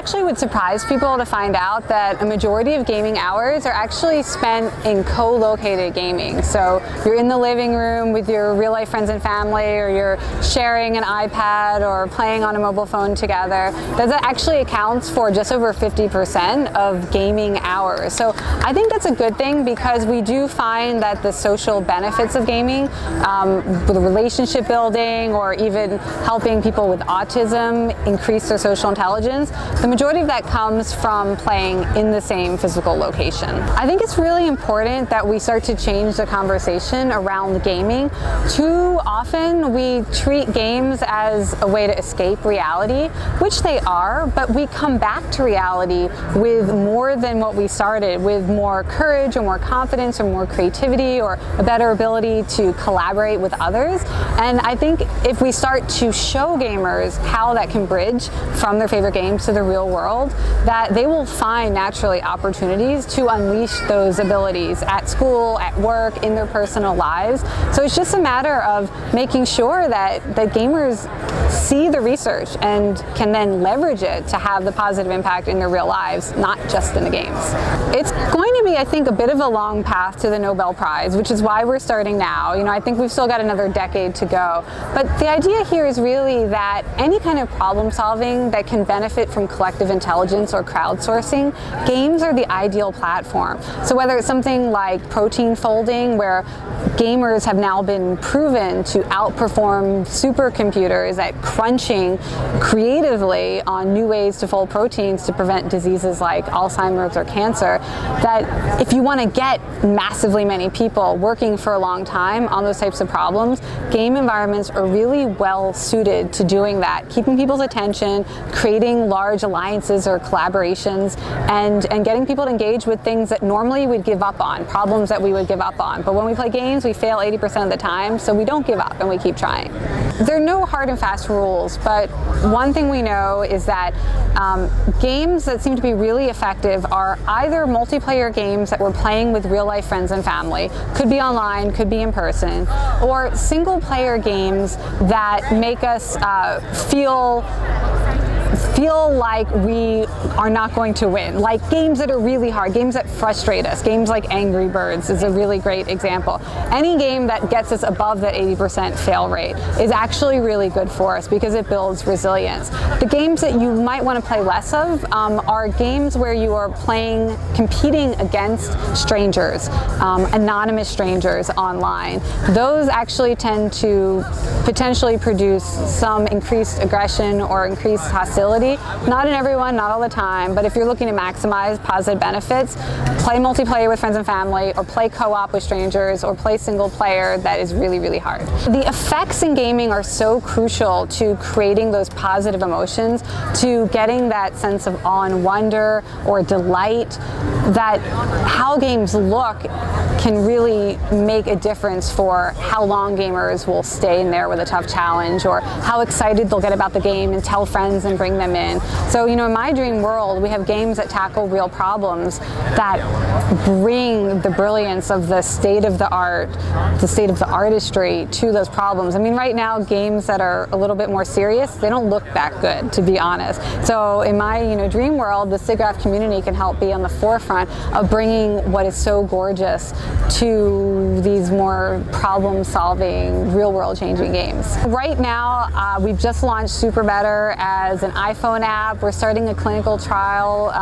actually would surprise people to find out that a majority of gaming hours are actually spent in co-located gaming. So you're in the living room with your real-life friends and family, or you're sharing an iPad or playing on a mobile phone together. That actually accounts for just over 50% of gaming hours. So I think that's a good thing, because we do find that the social benefits of gaming, with relationship building or even helping people with autism increase their social intelligence, the majority of that comes from playing in the same physical location. I think it's really important that we start to change the conversation around gaming. Too often we treat games as a way to escape reality, which they are, but we come back to reality with more than what we started, with more courage or more confidence or more creativity or a better ability to collaborate with others. And I think if we start to show gamers how that can bridge from their favorite games to the real world, that they will find naturally opportunities to unleash those abilities at school, at work, in their personal lives. So it's just a matter of making sure that gamers see the research and can then leverage it to have the positive impact in their real lives, not just in the games. It's going to be, I think, a bit of a long path to the Nobel Prize, which is why we're starting now. You know, I think we've still got another decade to go. But the idea here is really that any kind of problem solving that can benefit from collective intelligence or crowdsourcing, games are the ideal platform. So whether it's something like protein folding, where gamers have now been proven to outperform supercomputers at crunching creatively on new ways to fold proteins to prevent diseases like Alzheimer's or cancer, that if you want to get massively many people working for a long time on those types of problems, game environments are really well suited to doing that, keeping people's attention, creating large alliances or collaborations, and getting people to engage with things that normally we'd give up on, problems that we would give up on. But when we play games, we fail 80% of the time, so we don't give up and we keep trying. There are no hard and fast rules, but one thing we know is that games that seem to be really effective are either multiplayer games that we're playing with real-life friends and family, could be online, could be in person, or single-player games that make us feel like we are not going to win. Like games that are really hard, games that frustrate us. Games like Angry Birds is a really great example. Any game that gets us above that 80% fail rate is actually really good for us, because it builds resilience. The games that you might want to play less of are games where you are competing against strangers, anonymous strangers online. Those actually tend to potentially produce some increased aggression or increased hostility. Not in everyone, not all the time, but if you're looking to maximize positive benefits, play multiplayer with friends and family, or play co-op with strangers, or play single player that is really, really hard. The effects in gaming are so crucial to creating those positive emotions, to getting that sense of awe and wonder or delight, that how games look can really make a difference for how long gamers will stay in there with a tough challenge, or how excited they'll get about the game and tell friends and bring them in. So, you know, in my dream world, we have games that tackle real problems that bring the brilliance of the state of the art, the state of the artistry to those problems. I mean, right now, games that are a little bit more serious, they don't look that good, to be honest. So in my, dream world, the SIGGRAPH community can help be on the forefront of bringing what is so gorgeous to these more problem-solving, real-world changing games. Right now, we've just launched SuperBetter as an iPhone app. We're starting a clinical trial.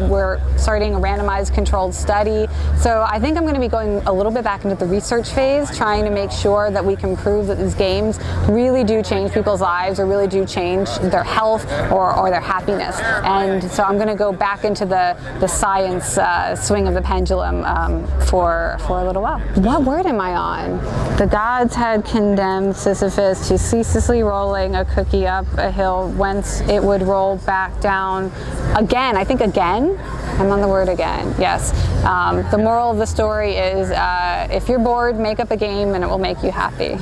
We're starting a randomized controlled study. So I think I'm going to be going a little bit back into the research phase, trying to make sure that we can prove that these games really do change people's lives, or really do change their health or their happiness. And so I'm going to go back into the science swing of the pendulum for a little while. What word am I on? The gods had condemned Sisyphus to ceaselessly rolling a cookie up a hill, whence it would roll back down again. I think again. I'm on the word again. Yes. The moral of the story is if you're bored, make up a game and it will make you happy.